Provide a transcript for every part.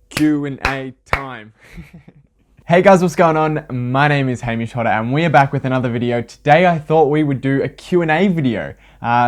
Q&A time. Hey guys, what's going on? My name is hamishwhodder and we are back with another video. Today I thought we would do a Q&A video.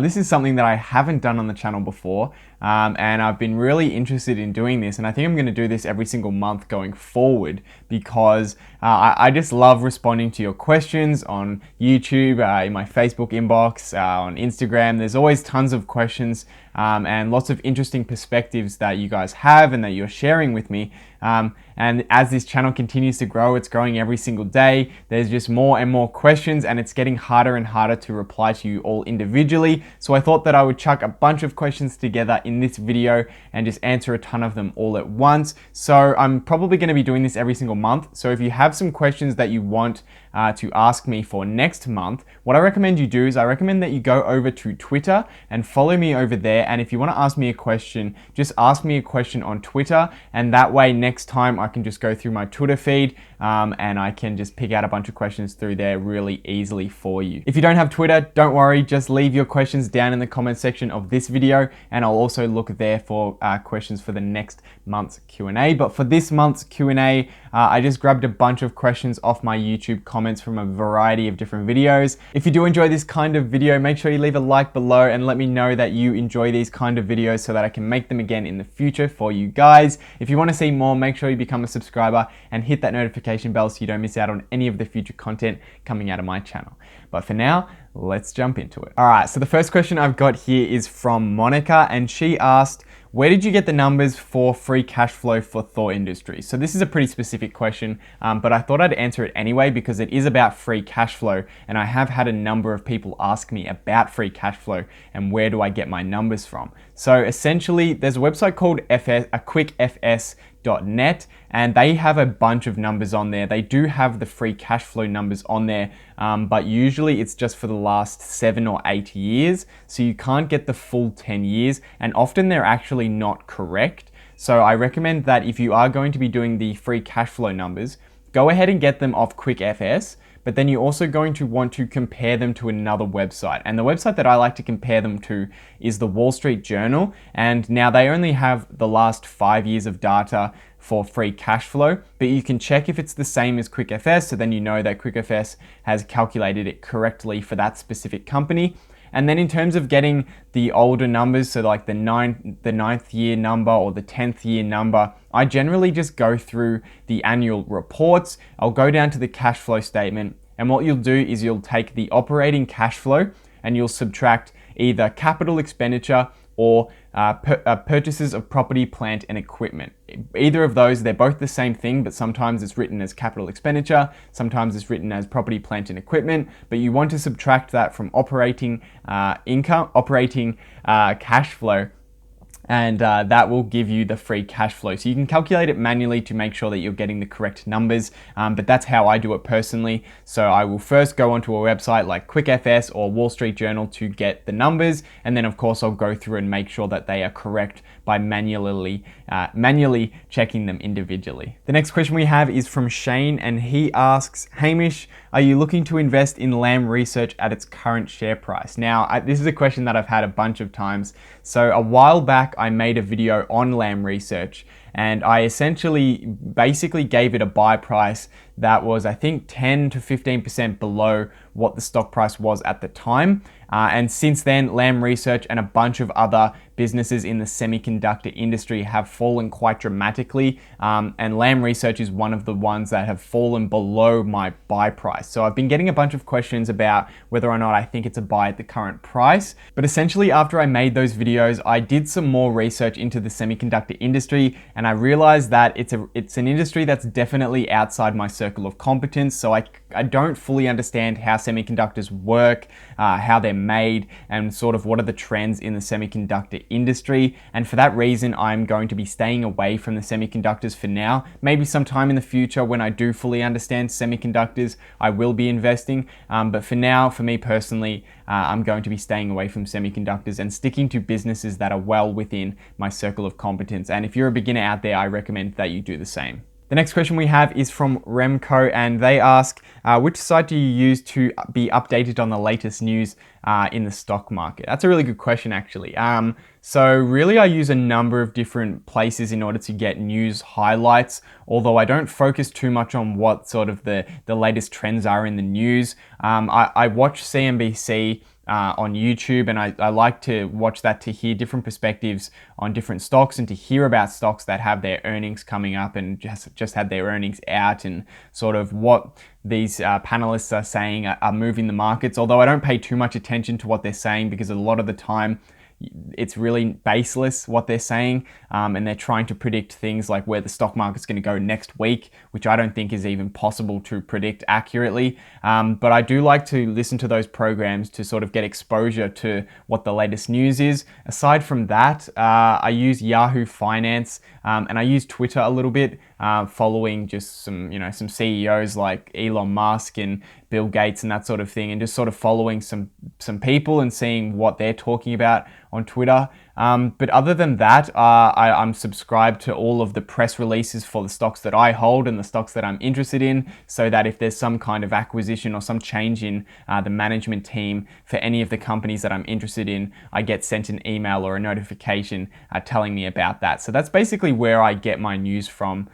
This is something that I haven't done on the channel before, and I've been really interested in doing this, and I think I'm going to do this every single month going forward because I just love responding to your questions on YouTube, in my Facebook inbox, on Instagram. There's always tons of questions and lots of interesting perspectives that you guys have and that you're sharing with me. And as this channel continues to grow, it's growing every single day. There's just more and more questions, and it's getting harder and harder to reply to you all individually. So I thought that I would chuck a bunch of questions together in this video and just answer a ton of them all at once. So I'm probably going to be doing this every single month. So if you have some questions that you want to ask me for next month, what I recommend you do is I recommend that you go over to Twitter and follow me over there. And if you want to ask me a question, just ask me a question on Twitter, and that way next time I can just go through my Twitter feed and I can just pick out a bunch of questions through there really easily for you. If you don't have Twitter, don't worry, just leave your questions down in the comment section of this video, and I'll also look there for questions for the next month's Q&A. But for this month's Q&A, I just grabbed a bunch of questions off my YouTube comments from a variety of different videos. If you do enjoy this kind of video, make sure you leave a like below and let me know that you enjoy these kind of videos so that I can make them again in the future for you guys. If you want to see more, make sure you become a subscriber and hit that notification bell so you don't miss out on any of the future content coming out of my channel. But for now, let's jump into it. All right, so the first question I've got here is from Monica, and she asked, where did you get the numbers for free cash flow for Thor Industries? So this is a pretty specific question, but I thought I'd answer it anyway because it is about free cash flow, and I have had a number of people ask me about free cash flow and where do I get my numbers from. So essentially, there's a website called quickfs.net, and they have a bunch of numbers on there. They do have the free cash flow numbers on there, but usually it's just for the last 7 or 8 years. So you can't get the full 10 years, and often they're actually not correct. So I recommend that if you are going to be doing the free cash flow numbers, go ahead and get them off QuickFS, but then you're also going to want to compare them to another website. And the website that I like to compare them to is the Wall Street Journal. And now they only have the last 5 years of data for free cash flow, but you can check if it's the same as QuickFS, so then you know that QuickFS has calculated it correctly for that specific company. And then in terms of getting the older numbers, so like the ninth year number or the 10th year number, I generally just go through the annual reports. I'll go down to the cash flow statement, and what you'll do is you'll take the operating cash flow and you'll subtract either capital expenditure or purchases of property, plant, and equipment. Either of those, they're both the same thing, but sometimes it's written as capital expenditure, sometimes it's written as property, plant, and equipment, but you want to subtract that from operating cash flow, and that will give you the free cash flow. So you can calculate it manually to make sure that you're getting the correct numbers, but that's how I do it personally. So I will first go onto a website like QuickFS or Wall Street Journal to get the numbers, and then of course I'll go through and make sure that they are correct by manually checking them individually. The next question we have is from Shane, and he asks, Hamish, are you looking to invest in Lam Research at its current share price? Now, this is a question that I've had a bunch of times. So a while back, I made a video on Lam Research, and I essentially basically gave it a buy price that was, I think, 10 to 15% below what the stock price was at the time. And since then, Lam Research and a bunch of other businesses in the semiconductor industry have fallen quite dramatically. And Lam Research is one of the ones that have fallen below my buy price. So I've been getting a bunch of questions about whether or not I think it's a buy at the current price. But essentially, after I made those videos, I did some more research into the semiconductor industry, and I realized that it's an industry that's definitely outside my circle of competence. So I don't fully understand how semiconductors work, how they're made, and sort of what are the trends in the semiconductor industry. And for that reason, I'm going to be staying away from the semiconductors for now. Maybe sometime in the future when I do fully understand semiconductors, I will be investing. But for now, for me personally, I'm going to be staying away from semiconductors and sticking to businesses that are well within my circle of competence. And if you're a beginner out there, I recommend that you do the same. The next question we have is from Remco, and they ask, which site do you use to be updated on the latest news in the stock market? That's a really good question, actually. So really, I use a number of different places in order to get news highlights, although I don't focus too much on what sort of the latest trends are in the news. I watch CNBC on YouTube, and I like to watch that to hear different perspectives on different stocks and to hear about stocks that have their earnings coming up and just had their earnings out, and sort of what these panelists are saying are moving the markets. Although I don't pay too much attention to what they're saying, because a lot of the time it's really baseless what they're saying, and they're trying to predict things like where the stock market's going to go next week, which I don't think is even possible to predict accurately. But I do like to listen to those programs to sort of get exposure to what the latest news is. Aside from that, I use Yahoo Finance, and I use Twitter a little bit, following just some CEOs like Elon Musk and Bill Gates and that sort of thing, and just sort of following some people and seeing what they're talking about on Twitter. But other than that, I'm subscribed to all of the press releases for the stocks that I hold and the stocks that I'm interested in, so that if there's some kind of acquisition or some change in the management team for any of the companies that I'm interested in, I get sent an email or a notification telling me about that. So that's basically where I get my news from,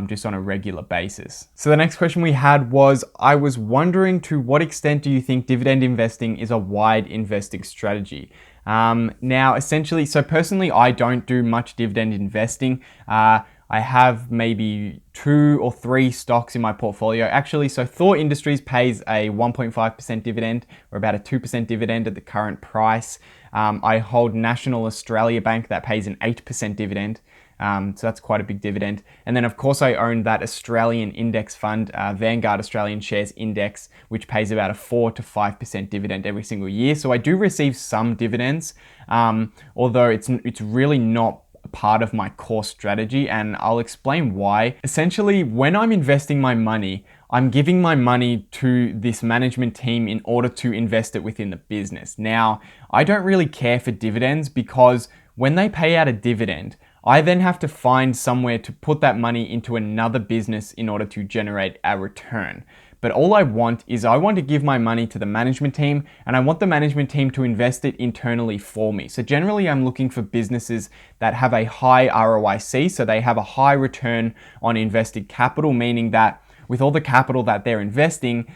just on a regular basis. So the next question we had was, I was wondering, to what extent do you think dividend investing is a wide investing strategy? Now, essentially, so personally, I don't do much dividend investing. I have maybe 2 or 3 stocks in my portfolio. Actually, so Thor Industries pays a 1.5% dividend, or about a 2% dividend at the current price. I hold National Australia Bank that pays an 8% dividend. So that's quite a big dividend. And then of course I own that Australian index fund, Vanguard Australian Shares Index, which pays about a 4 to 5% dividend every single year. So I do receive some dividends, although it's really not part of my core strategy, and I'll explain why. Essentially, when I'm investing my money, I'm giving my money to this management team in order to invest it within the business. Now, I don't really care for dividends, because when they pay out a dividend, I then have to find somewhere to put that money into another business in order to generate a return. But all I want to give my money to the management team, and I want the management team to invest it internally for me. So generally I'm looking for businesses that have a high ROIC, so they have a high return on invested capital, meaning that with all the capital that they're investing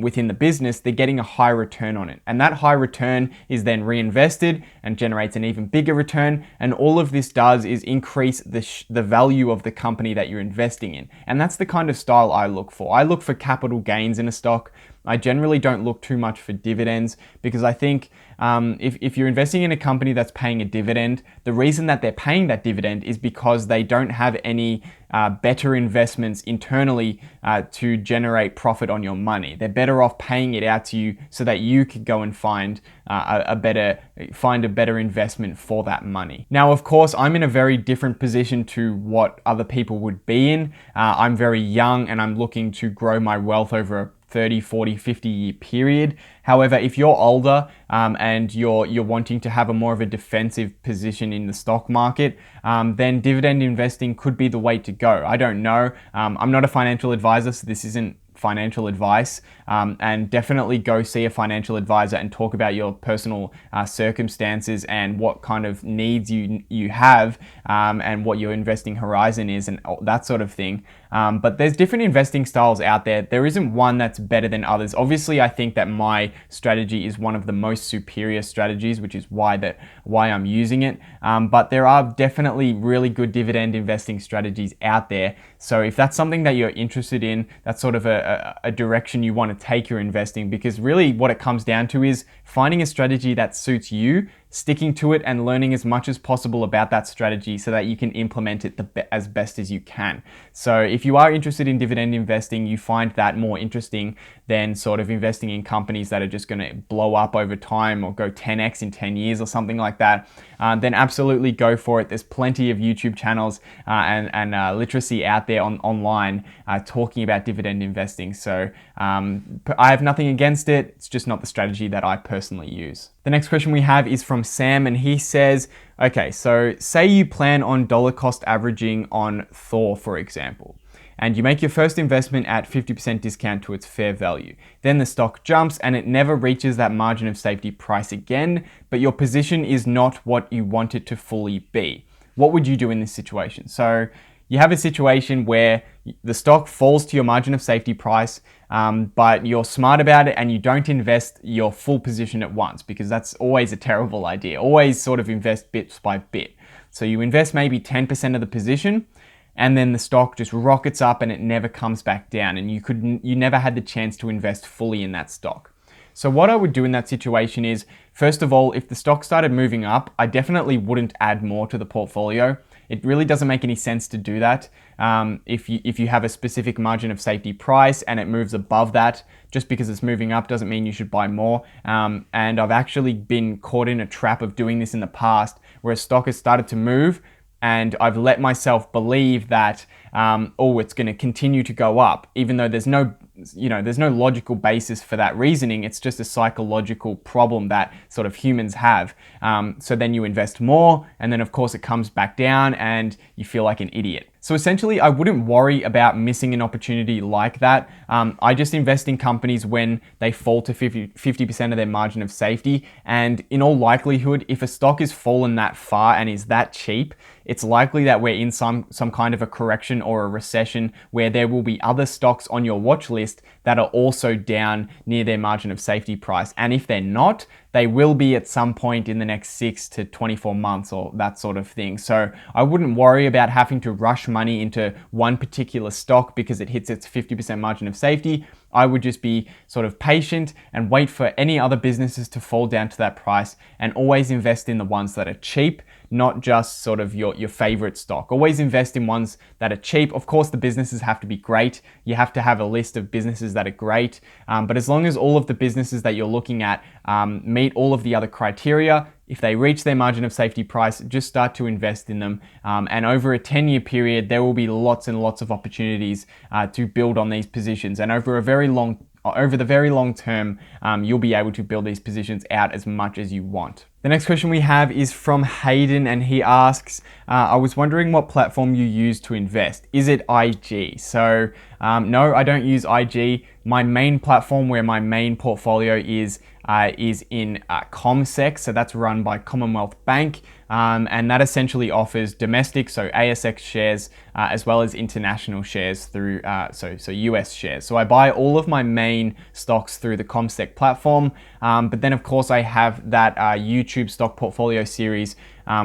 within the business, they're getting a high return on it. And that high return is then reinvested and generates an even bigger return. And all of this does is increase the value of the company that you're investing in. And that's the kind of style I look for. I look for capital gains in a stock. I generally don't look too much for dividends, because I think if you're investing in a company that's paying a dividend, the reason that they're paying that dividend is because they don't have any better investments internally to generate profit on your money. They're better off paying it out to you so that you could go and find a better investment for that money. Now, of course, I'm in a very different position to what other people would be in. I'm very young and I'm looking to grow my wealth over a 30, 40, 50 year period. However, if you're older and you're wanting to have a more of a defensive position in the stock market, then dividend investing could be the way to go. I don't know. I'm not a financial advisor, so this isn't financial advice, and definitely go see a financial advisor and talk about your personal circumstances and what kind of needs you have, and what your investing horizon is and that sort of thing. But there's different investing styles out there. There isn't one that's better than others. Obviously, I think that my strategy is one of the most superior strategies, which is why I'm using it. But there are definitely really good dividend investing strategies out there. So if that's something that you're interested in, that's sort of a direction you want to take your investing, because really what it comes down to is finding a strategy that suits you, sticking to it and learning as much as possible about that strategy so that you can implement it as best as you can. So if you are interested in dividend investing, you find that more interesting than sort of investing in companies that are just going to blow up over time or go 10x in 10 years or something like that, then absolutely go for it. There's plenty of YouTube channels and literacy out there online talking about dividend investing. So I have nothing against it. It's just not the strategy that I personally use. The next question we have is from Sam, and he says, okay, so say you plan on dollar cost averaging on Thor, for example. and you make your first investment at 50% discount to its fair value. Then the stock jumps and it never reaches that margin of safety price again, but your position is not what you want it to fully be. What would you do in this situation? So you have a situation where the stock falls to your margin of safety price, but you're smart about it and you don't invest your full position at once, because that's always a terrible idea. Always sort of invest bits by bit. So you invest maybe 10% of the position, and then the stock just rockets up and it never comes back down, and you never had the chance to invest fully in that stock. So what I would do in that situation is, first of all, if the stock started moving up, I definitely wouldn't add more to the portfolio. It really doesn't make any sense to do that. If you have a specific margin of safety price and it moves above that, just because it's moving up doesn't mean you should buy more. And I've actually been caught in a trap of doing this in the past, where a stock has started to move and I've let myself believe that, it's going to continue to go up, even though there's no logical basis for that reasoning. It's just a psychological problem that sort of humans have. So then you invest more, and then of course it comes back down and you feel like an idiot. So essentially, I wouldn't worry about missing an opportunity like that. I just invest in companies when they fall to 50% of their margin of safety. And in all likelihood, if a stock is fallen that far and is that cheap, it's likely that we're in some kind of a correction or a recession, where there will be other stocks on your watch list that are also down near their margin of safety price. And if they're not, they will be at some point in the next 6 to 24 months or that sort of thing. So I wouldn't worry about having to rush money into one particular stock because it hits its 50% margin of safety. I would just be sort of patient and wait for any other businesses to fall down to that price, and always invest in the ones that are cheap, not just sort of your favorite stock. Always invest in ones that are cheap. Of course, the businesses have to be great. You have to have a list of businesses that are great. But as long as all of the businesses that you're looking at meet all of the other criteria, if they reach their margin of safety price, just start to invest in them. And over a 10-year period, there will be lots and lots of opportunities to build on these positions. And over the very long term, you'll be able to build these positions out as much as you want. The next question we have is from Hayden, and he asks, I was wondering what platform you use to invest. Is it IG? So no, I don't use IG. My main platform, where my main portfolio is in CommSec, so that's run by Commonwealth Bank, and that essentially offers domestic, so ASX shares, as well as international shares through, so US shares. So I buy all of my main stocks through the CommSec platform, but then of course I have that YouTube stock portfolio series,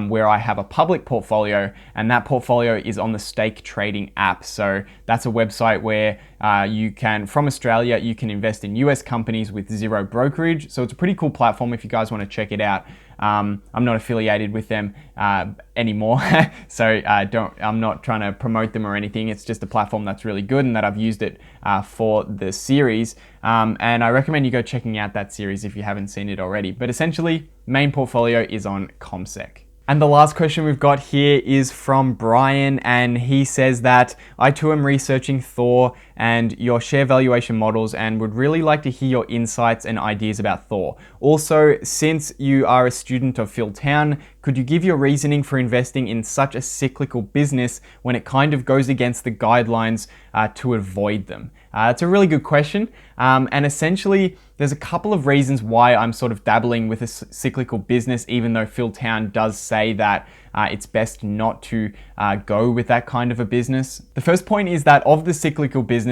where I have a public portfolio, and that portfolio is on the Stake Trading app. So that's a website where from Australia, you can invest in US companies with zero brokerage. So it's a pretty cool platform if you guys want to check it out. I'm not affiliated with them anymore, so I'm not trying to promote them or anything. It's just a platform that's really good and that I've used it for the series. And I recommend you go checking out that series if you haven't seen it already. But essentially, main portfolio is on CommSec. And the last question we've got here is from Brian, and he says that I too am researching Thor and your share valuation models, and would really like to hear your insights and ideas about Thor. Also, since you are a student of Phil Town, could you give your reasoning for investing in such a cyclical business when it kind of goes against the guidelines to avoid them? It's a really good question, and essentially there's a couple of reasons why I'm sort of dabbling with a cyclical business, even though Phil Town does say that it's best not to go with that kind of a business. The first point is that of the cyclical businesses,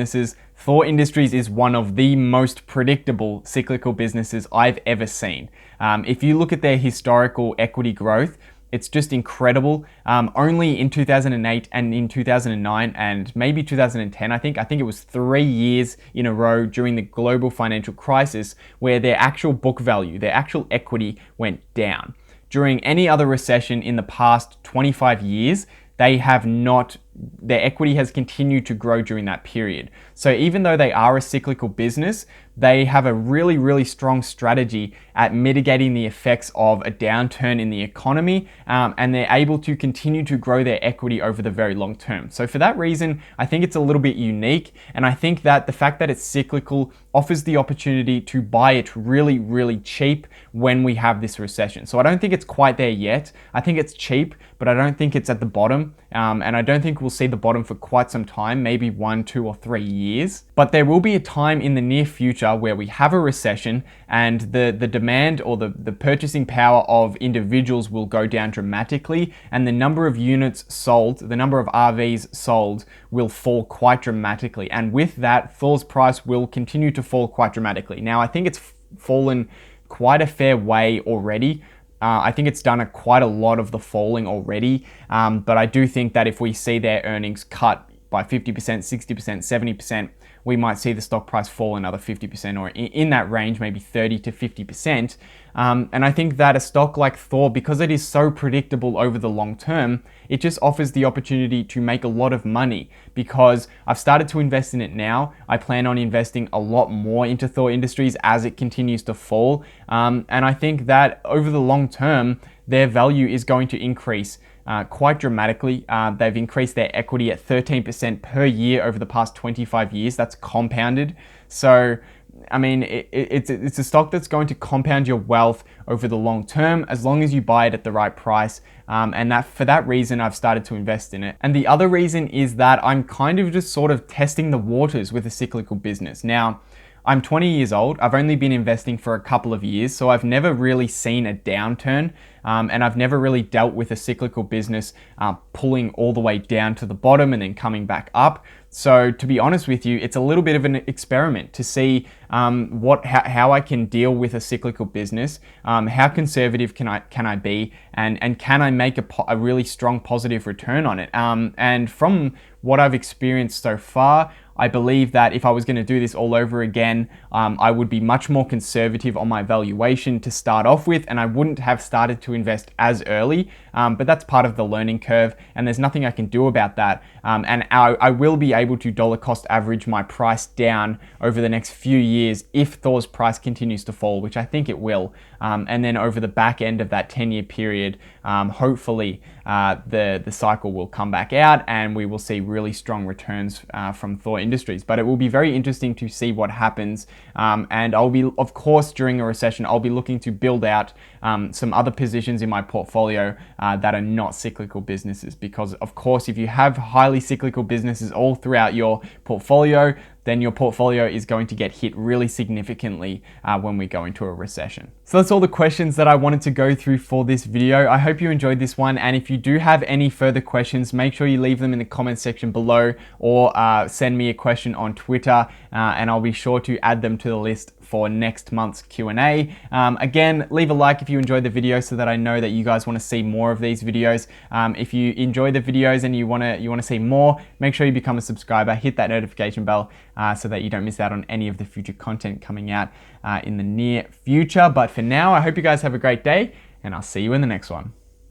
Thor Industries is one of the most predictable cyclical businesses I've ever seen. If you look at their historical equity growth, it's just incredible. Only in 2008 and in 2009 and maybe 2010, I think it was 3 years in a row during the global financial crisis where their actual book value, their actual equity went down. During any other recession in the past 25 years, their equity has continued to grow during that period. So even though they are a cyclical business, they have a really, really strong strategy at mitigating the effects of a downturn in the economy, and they're able to continue to grow their equity over the very long term. So for that reason, I think it's a little bit unique, and I think that the fact that it's cyclical offers the opportunity to buy it really, really cheap when we have this recession. So I don't think it's quite there yet. I think it's cheap, but I don't think it's at the bottom, and I don't think we'll see the bottom for quite some time, maybe 1, 2, or 3 years. But there will be a time in the near future where we have a recession and the demand or the purchasing power of individuals will go down dramatically, and the number of units sold, the number of RVs sold will fall quite dramatically. And with that, Thor's price will continue to fall quite dramatically. Now, I think it's fallen quite a fair way already. I think it's done quite a lot of the falling already, but I do think that if we see their earnings cut by 50%, 60%, 70%, we might see the stock price fall another 50%, or in that range, maybe 30 to 50%. And I think that a stock like Thor, because it is so predictable over the long term, it just offers the opportunity to make a lot of money, because I've started to invest in it now. I plan on investing a lot more into Thor Industries as it continues to fall. And I think that over the long term, their value is going to increase quite dramatically. They've increased their equity at 13% per year over the past 25 years. That's compounded. So, I mean, it's a stock that's going to compound your wealth over the long term, as long as you buy it at the right price. And that for that reason, I've started to invest in it. And the other reason is that I'm kind of just sort of testing the waters with a cyclical business. Now, I'm 20 years old. I've only been investing for a couple of years, so I've never really seen a downturn, and I've never really dealt with a cyclical business pulling all the way down to the bottom and then coming back up. So to be honest with you, it's a little bit of an experiment to see how I can deal with a cyclical business, how conservative can I be, and can I make a really strong positive return on it. And from what I've experienced so far, I believe that if I was going to do this all over again, I would be much more conservative on my valuation to start off with, and I wouldn't have started to invest as early. But that's part of the learning curve, and there's nothing I can do about that. And I will be able to dollar cost average my price down over the next few years if Thor's price continues to fall, which I think it will. And then over the back end of that 10-year period, hopefully the cycle will come back out and we will see really strong returns from Thor Industries. But it will be very interesting to see what happens. And I'll be, of course, during a recession, I'll be looking to build out some other positions in my portfolio that are not cyclical businesses. Because, of course, if you have highly cyclical businesses all throughout your portfolio, then your portfolio is going to get hit really significantly when we go into a recession. So that's all the questions that I wanted to go through for this video. I hope you enjoyed this one, and if you do have any further questions, make sure you leave them in the comment section below, or send me a question on Twitter, and I'll be sure to add them to the list for next month's Q&A. Again, leave a like if you enjoyed the video so that I know that you guys want to see more of these videos. If you enjoy the videos and you want to see more, make sure you become a subscriber, hit that notification bell so that you don't miss out on any of the future content coming out in the near future. But for now, I hope you guys have a great day, and I'll see you in the next one.